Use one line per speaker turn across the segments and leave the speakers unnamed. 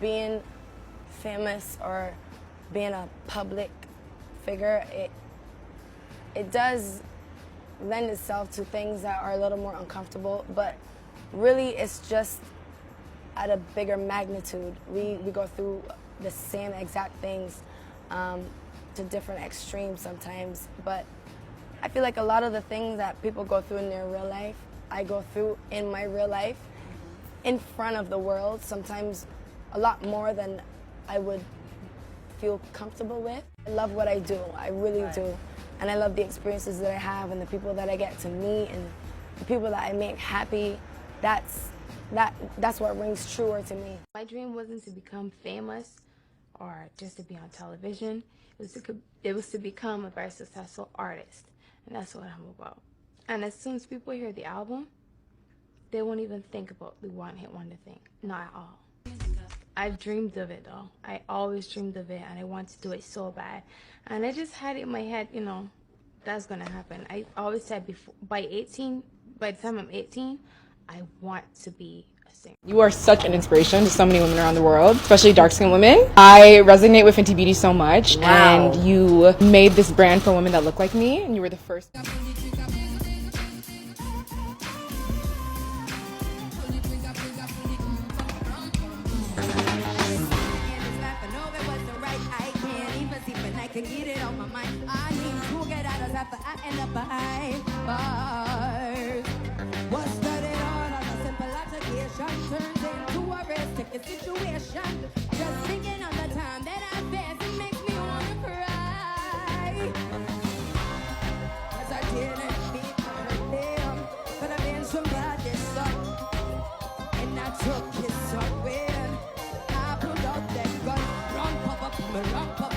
being famous or being a public figure, it does lend itself to things that are a little more uncomfortable, but really it's just at a bigger magnitude. We go through the same exact things to different extremes sometimes, but I feel like a lot of the things that people go through in their real life, I go through in my real life in front of the world, sometimes a lot more than I would feel comfortable with. I love what I do, I really do. And I love the experiences that I have and the people that I get to meet and the people that I make happy. That's what rings truer to me.
My dream wasn't to become famous or just to be on television. It was to become a very successful artist. And that's what I'm about. And as soon as people hear the album, they won't even think about the one hit wonder thing. Not at all. I've dreamed of it though. I always dreamed of it and I wanted to do it so bad. And I just had it in my head, you know, that's gonna happen. I always said by the time I'm 18, I want to be a singer.
You are such an inspiration to so many women around the world, especially dark-skinned women. I resonate with Fenty Beauty so much.
Wow.
And you made this brand for women that look like me, and you were the first.
Situation. Just thinking of the time that I passed, it makes me wanna cry. 'Cause I didn't mean to hurt them, but I've been somebody's son, and I took his son when I pulled out that gun. Run, papa, run, papa,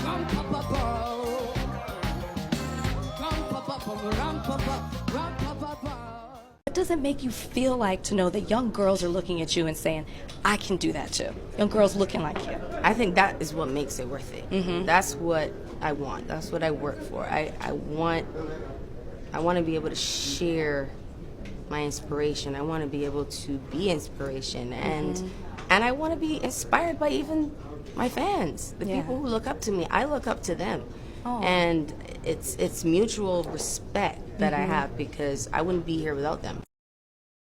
run, papa, run, papa, run, papa, run, papa.
What does it make you feel like to know that young girls are looking at you and saying, I can do that too? Young girls looking like you.
I think that is what makes it worth it. Mm-hmm. That's what I want. That's what I work for. I want to be able to share my inspiration. I want to be able to be inspiration, and I want to be inspired by even my fans, the people who look up to me. I look up to them. And it's mutual respect that I have, because I wouldn't be here without them.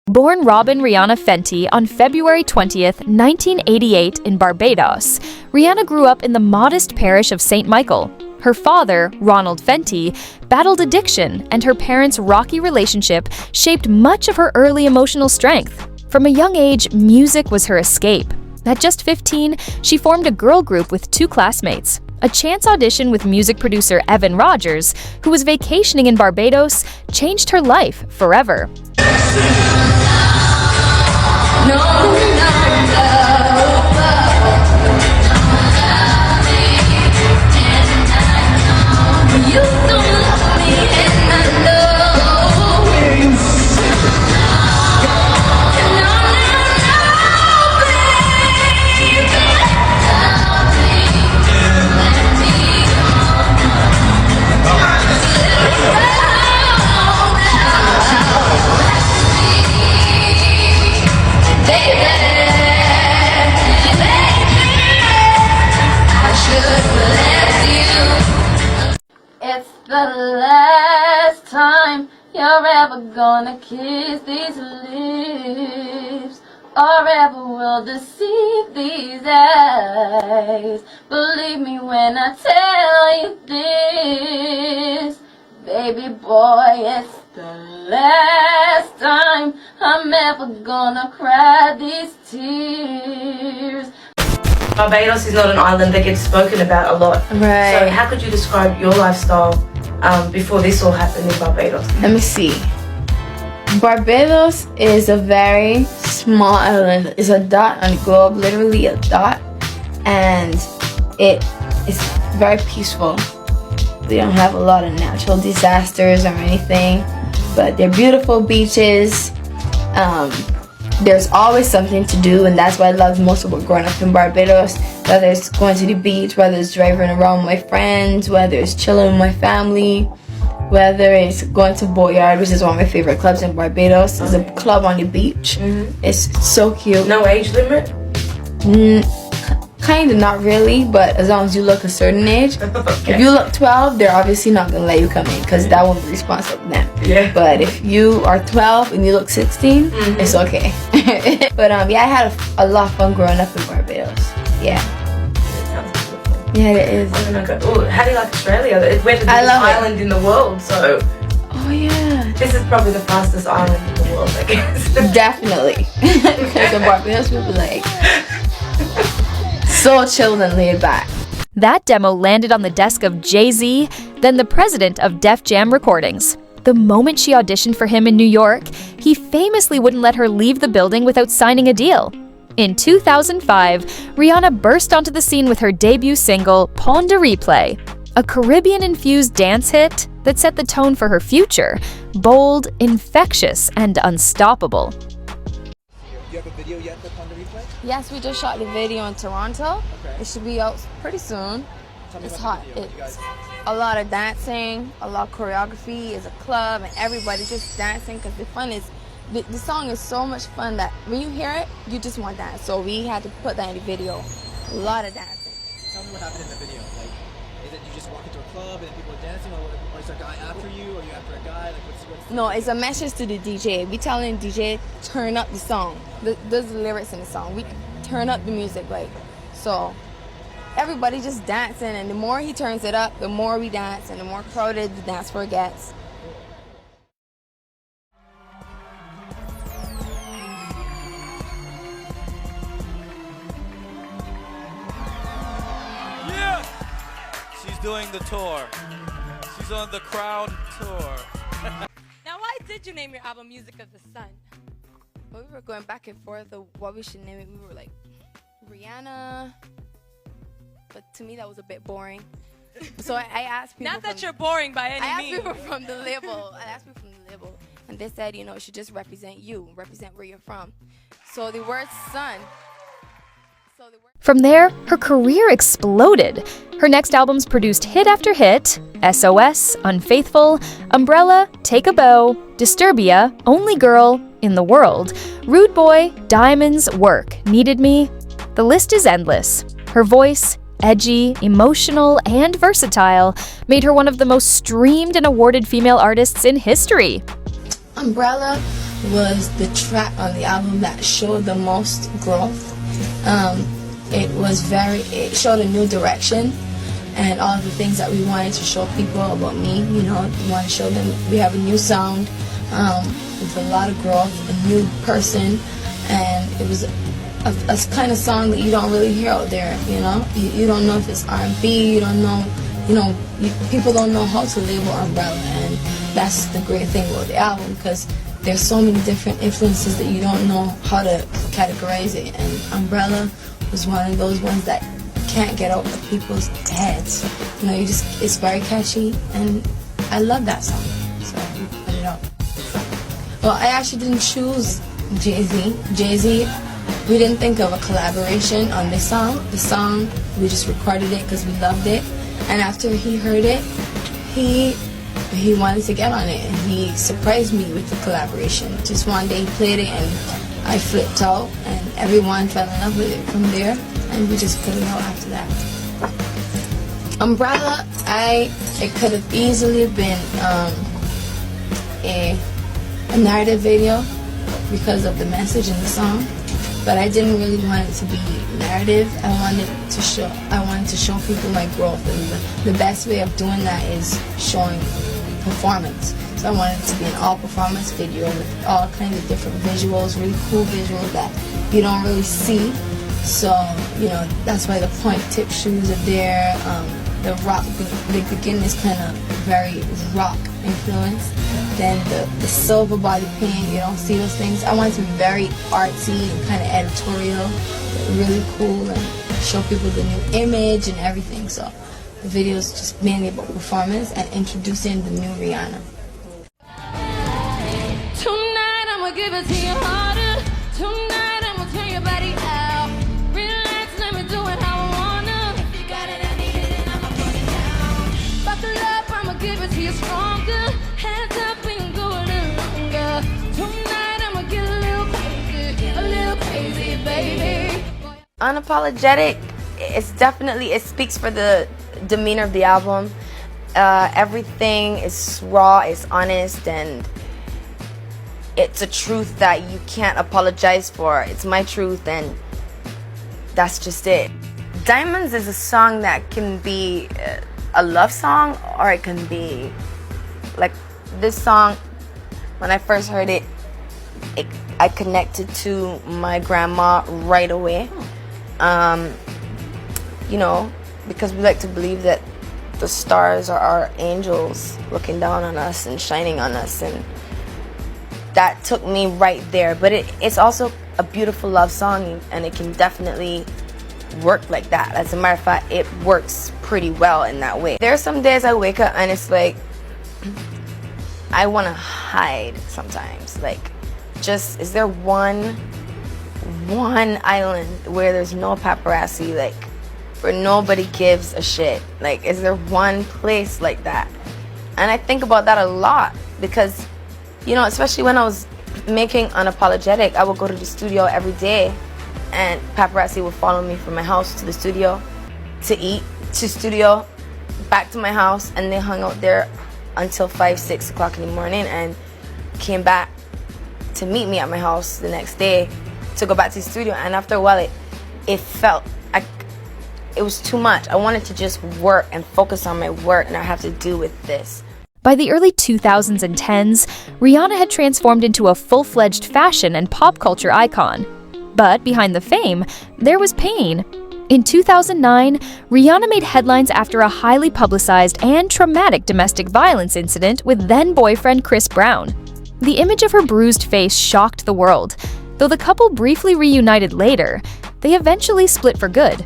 Born Robin Rihanna Fenty on February 20th, 1988 in Barbados, Rihanna grew up in the modest parish of St. Michael. Her father, Ronald Fenty, battled addiction, and her parents' rocky relationship shaped much of her early emotional strength. From a young age, music was her escape. At just 15, she formed a girl group with two classmates. A chance audition with music producer Evan Rogers, who was vacationing in Barbados, changed her life forever.
It's the last time you're ever gonna kiss these lips, or ever will deceive these eyes. Believe me when I tell you this, baby boy, it's the last time I'm ever gonna cry these tears.
Barbados is not an island that gets spoken about a lot.
Right.
So how could you describe your lifestyle before this all happened in Barbados?
Let me see. Barbados is a very small island. It's a dot on the globe, literally a dot, and it is very peaceful. They don't have a lot of natural disasters or anything, but they're beautiful beaches. There's always something to do, and that's what I love most about growing up in Barbados. Whether it's going to the beach, whether it's driving around with my friends, whether it's chilling with my family, whether it's going to Boatyard, which is one of my favorite clubs in Barbados. It's a club on the beach. It's so cute.
No age limit?
kind of, not really, but as long as you look a certain age.
Okay.
If you look 12, they're obviously not gonna let you come in because that won't be responsible to them.
Yeah.
But if you are 12 and you look 16, it's okay. But yeah, I had a lot of fun growing up in Barbados. Yeah.
It sounds beautiful.
Yeah, it is.
Oh my God. Ooh, how do you like Australia? We're the biggest
I love it.
island in the world, so
Oh yeah.
this is probably the fastest island in the world, I guess.
Definitely. Because the Barbados people like so chilled and laid back.
That demo landed on the desk of Jay-Z, then the president of Def Jam Recordings. The moment she auditioned for him in New York, he famously wouldn't let her leave the building without signing a deal. In 2005, Rihanna burst onto the scene with her debut single, Pon de Replay, a Caribbean-infused dance hit that set the tone for her future, bold, infectious, and unstoppable.
Do you have a video yet for Pon de Replay?
Yes, we just shot the video in Toronto.
Okay.
It should be out pretty soon.
Tell me
It's
about
hot.
the video.
It's a lot of dancing, a lot of choreography. It's a club and everybody just dancing because the fun is, the song is so much fun that when you hear it, you just want to dance. So we had to put that in the video. A lot of dancing.
Tell me what happened in the video. Like, is it you just walk into a club and people are dancing, or is there a guy after you, or are you after a guy? Like, what's
No, it's a message to the DJ. We telling the DJ, turn up the song. There's the lyrics in the song. We turn up the music, like, so everybody just dancing, and the more he turns it up, the more we dance, and the more crowded the dance floor gets.
Yeah! She's doing the tour. She's on the crowd tour.
Now, why did you name your album Music of the Sun?
Well, we were going back and forth of what we should name it. We were like, Rihanna, but to me that was a bit boring. So I asked people.
Not that you're boring by any
I asked
means.
people from the label. And they said, you know, it should just represent you, represent where you're from. So the word sun.
From there, her career exploded. Her next albums produced hit after hit: SOS, Unfaithful, Umbrella, Take a Bow, Disturbia, Only Girl, In the World, Rude Boy, Diamonds, Work, Needed Me. The list is endless. Her voice, edgy, emotional, and versatile, made her one of the most streamed and awarded female artists in history.
Umbrella was the track on the album that showed the most growth. It showed a new direction, and all of the things that we wanted to show people about me, you know, we want to show them we have a new sound, with a lot of growth, a new person, and it was a kind of song that you don't really hear out there, you know. You don't know if it's R&B, you don't know, people don't know how to label Umbrella, and that's the great thing about the album, because there's so many different influences that you don't know how to categorize it, and Umbrella was one of those ones that can't get out of people's heads. You know, it's very catchy, and I love that song, so we put it out. Well, I actually didn't choose Jay-Z. Jay-Z, we didn't think of a collaboration on this song. The song, we just recorded it because we loved it, and after he heard it, he wanted to get on it, and he surprised me with the collaboration. Just one day he played it, and I flipped out, and everyone fell in love with it from there, and we just put it out after that. Umbrella, it could have easily been a narrative video because of the message in the song, but I didn't really want it to be narrative. I wanted to show people my growth, and the best way of doing that is showing performance. So I wanted it to be an all-performance video with all kinds of different visuals, really cool visuals that you don't really see. So, you know, that's why the point tip shoes are there. The rock, the beginning is kind of very rock influenced. Then the silver body paint, you don't see those things. I want it to be very artsy and kind of editorial, really cool, and show people the new image and everything. So the video is just mainly about performance and introducing the new Rihanna.
Tonight I'ma give it to you harder. Tonight I'ma turn your body out. Relax, let me do it how I wanna. If you got it, I need it, and I'ma put it down. Buckle up, I'ma give it to you stronger. Hands up and go a little longer. Tonight I'ma get a little crazy, baby.
Unapologetic it's definitely, it speaks for the demeanor of the album. Everything is raw, it's honest, and it's a truth that you can't apologize for. It's my truth, and that's just it. Diamonds is a song that can be a love song, or it can be like this song. When I first heard it, I connected to my grandma right away. You know, because we like to believe that the stars are our angels looking down on us and shining on us, and that took me right there. But it's also a beautiful love song, and it can definitely work like that. As a matter of fact, it works pretty well in that way. There are some days I wake up and it's like I want to hide sometimes. Like, just, is there one island where there's no paparazzi, like where nobody gives a shit? Like, is there one place like that? And I think about that a lot because, you know, especially when I was making Unapologetic, I would go to the studio every day and paparazzi would follow me from my house to the studio, to eat, to studio, back to my house, and they hung out there until 5, 6 o'clock in the morning and came back to meet me at my house the next day to go back to the studio. And after a while, it felt like it was too much. I wanted to just work and focus on my work, and not have to deal with this.
By the early 2000s and 10s, Rihanna had transformed into a full-fledged fashion and pop culture icon. But behind the fame, there was pain. In 2009, Rihanna made headlines after a highly publicized and traumatic domestic violence incident with then-boyfriend Chris Brown. The image of her bruised face shocked the world. Though the couple briefly reunited later, they eventually split for good.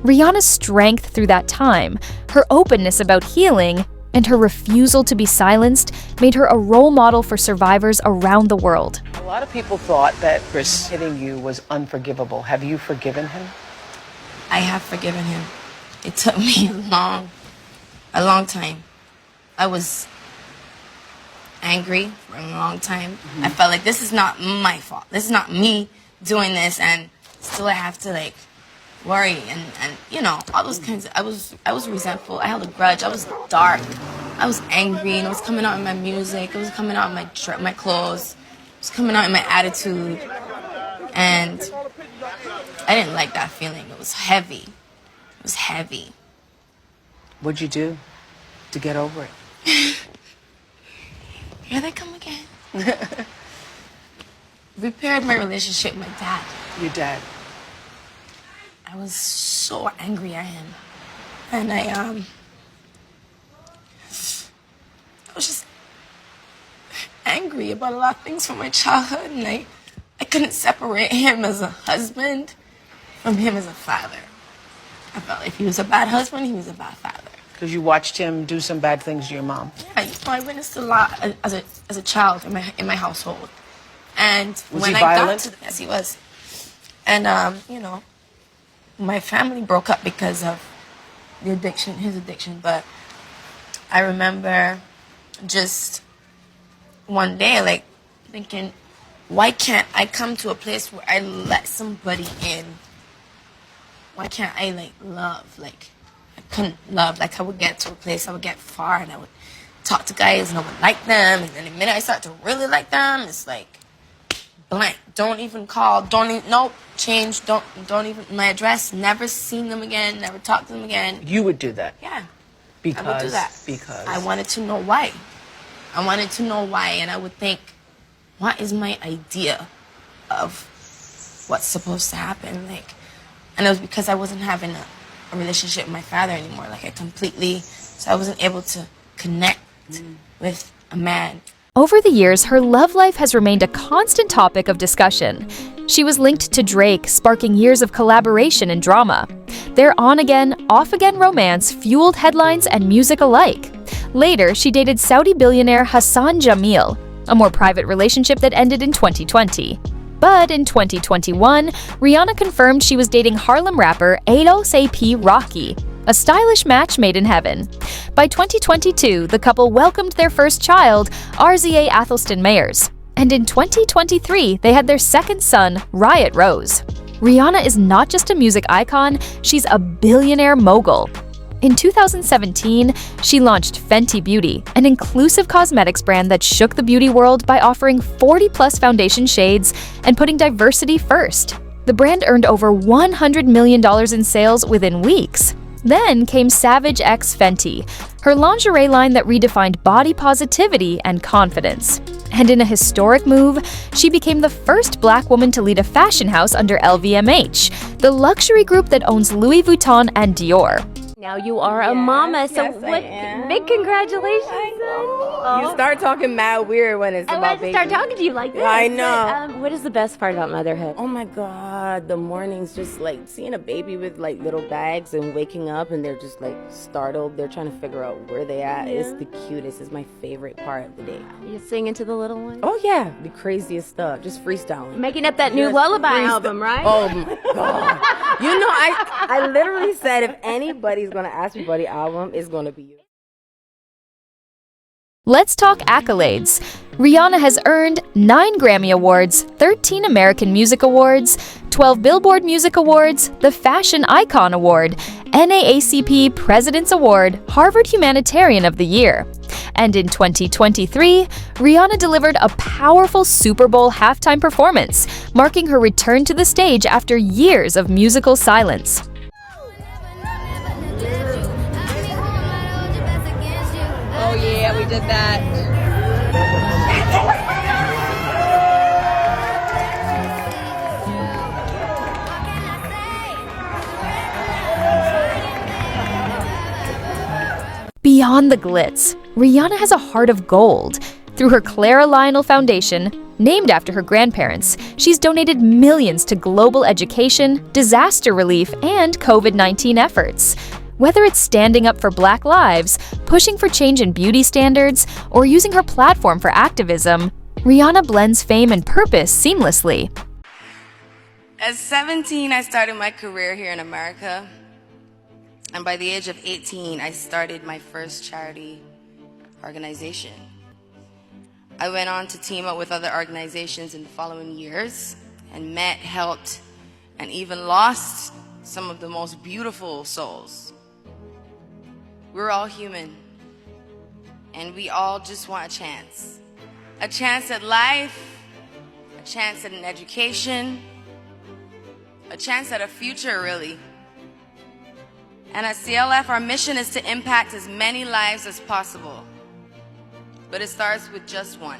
Rihanna's strength through that time, her openness about healing, and her refusal to be silenced made her a role model for survivors around the world.
A lot of people thought that Chris hitting you was unforgivable. Have you forgiven him?
I have forgiven him. It took me a long time. I was angry for a long time. Mm-hmm. I felt like this is not my fault. This is not me doing this, and still I have to like worry and you know, all those kinds of, I was resentful. I held a grudge. I was dark. I was angry, and it was coming out in my music. It was coming out in my clothes. It was coming out in my attitude, and I didn't like that feeling. It was heavy. It was heavy.
What'd you do to get over it?
Here they come again. Repaired my relationship with my dad.
Your dad?
I was so angry at him. And I was just angry about a lot of things from my childhood, and I couldn't separate him as a husband from him as a father. I felt like he was a bad husband, he was a bad father.
Because you watched him do some bad things to your mom.
Yeah, you know, I witnessed a lot as a child in my household. And
was
when
he
I
violent?
got to yes, he was. And you know, my family broke up because of his addiction. But I remember just one day, like, thinking, why can't I come to a place where I let somebody in? Why can't I, like, love? Like, I couldn't love. Like, I would get to a place, I would get far, and I would talk to guys, and I would like them. And then the minute I start to really like them, it's like, blank. Don't even call. Don't even, nope, change. Don't even, my address, never seen them again, never talked to them again.
You would do that?
Yeah.
Because?
I would do that.
Because?
I wanted to know why. I wanted to know why, and I would think, what is my idea of what's supposed to happen? Like, and it was because I wasn't having a relationship with my father anymore. Like, so I wasn't able to connect with a man.
Over the years, her love life has remained a constant topic of discussion. She was linked to Drake, sparking years of collaboration and drama. Their on-again, off-again romance fueled headlines and music alike. Later, she dated Saudi billionaire Hassan Jameel, a more private relationship that ended in 2020. But in 2021, Rihanna confirmed she was dating Harlem rapper Ados AP Rocky, a stylish match made in heaven. By 2022, the couple welcomed their first child, RZA Athelston Mayers. And in 2023, they had their second son, Riot Rose. Rihanna is not just a music icon, she's a billionaire mogul. In 2017, she launched Fenty Beauty, an inclusive cosmetics brand that shook the beauty world by offering 40-plus foundation shades and putting diversity first. The brand earned over $100 million in sales within weeks. Then came Savage X Fenty, her lingerie line that redefined body positivity and confidence. And in a historic move, she became the first Black woman to lead a fashion house under LVMH, the luxury group that owns Louis Vuitton and Dior.
Now you are a mama, so what? Big congratulations!
You start talking mad weird when it's about baby.
I start talking to you like this.
I know.
What is the best part about motherhood?
Oh my God, the mornings, just like seeing a baby with like little bags and waking up and they're just like startled. They're trying to figure out where they at. It's the cutest. It's my favorite part of the day.
You singing to the little one?
Oh yeah, the craziest stuff. Just freestyling.
Making up that new lullaby album, right?
Oh my God. You know, I literally said if anybody's gonna ask me about the album, it's gonna be you.
Let's talk accolades. Rihanna has earned 9 Grammy Awards, 13 American Music Awards, 12 Billboard Music Awards, the Fashion Icon Award, NAACP President's Award, Harvard Humanitarian of the Year. And in 2023, Rihanna delivered a powerful Super Bowl halftime performance, marking her return to the stage after years of musical silence.
Oh yeah, we did that.
Beyond the glitz, Rihanna has a heart of gold. Through her Clara Lionel Foundation, named after her grandparents, she's donated millions to global education, disaster relief, and COVID-19 efforts. Whether it's standing up for Black lives, pushing for change in beauty standards, or using her platform for activism, Rihanna blends fame and purpose seamlessly.
At 17, I started my career here in America. And by the age of 18, I started my first charity organization. I went on to team up with other organizations in the following years and met, helped, and even lost some of the most beautiful souls. We're all human, and we all just want a chance. A chance at life, a chance at an education, a chance at a future, really. And at CLF, our mission is to impact as many lives as possible. But it starts with just one.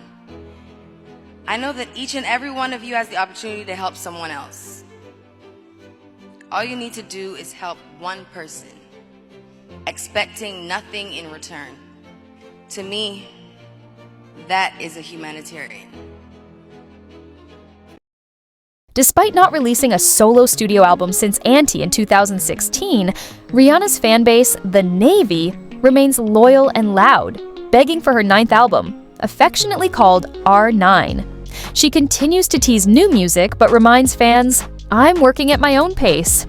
I know that each and every one of you has the opportunity to help someone else. All you need to do is help one person, expecting nothing in return. To me, that is a humanitarian.
Despite not releasing a solo studio album since Auntie in 2016, Rihanna's fanbase, the Navy, remains loyal and loud, begging for her 9th album, affectionately called R9. She continues to tease new music but reminds fans, "I'm working at my own pace."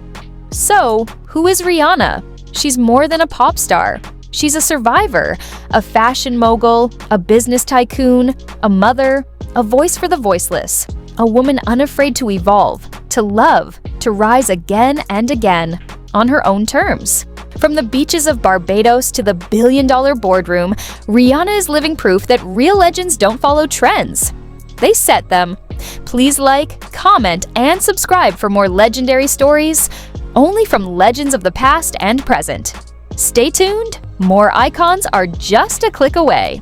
So, who is Rihanna? She's more than a pop star. She's a survivor, a fashion mogul, a business tycoon, a mother, a voice for the voiceless, a woman unafraid to evolve, to love, to rise again and again, on her own terms. From the beaches of Barbados to the billion-dollar boardroom, Rihanna is living proof that real legends don't follow trends. They set them. Please like, comment, and subscribe for more legendary stories, only from legends of the past and present. Stay tuned, more icons are just a click away.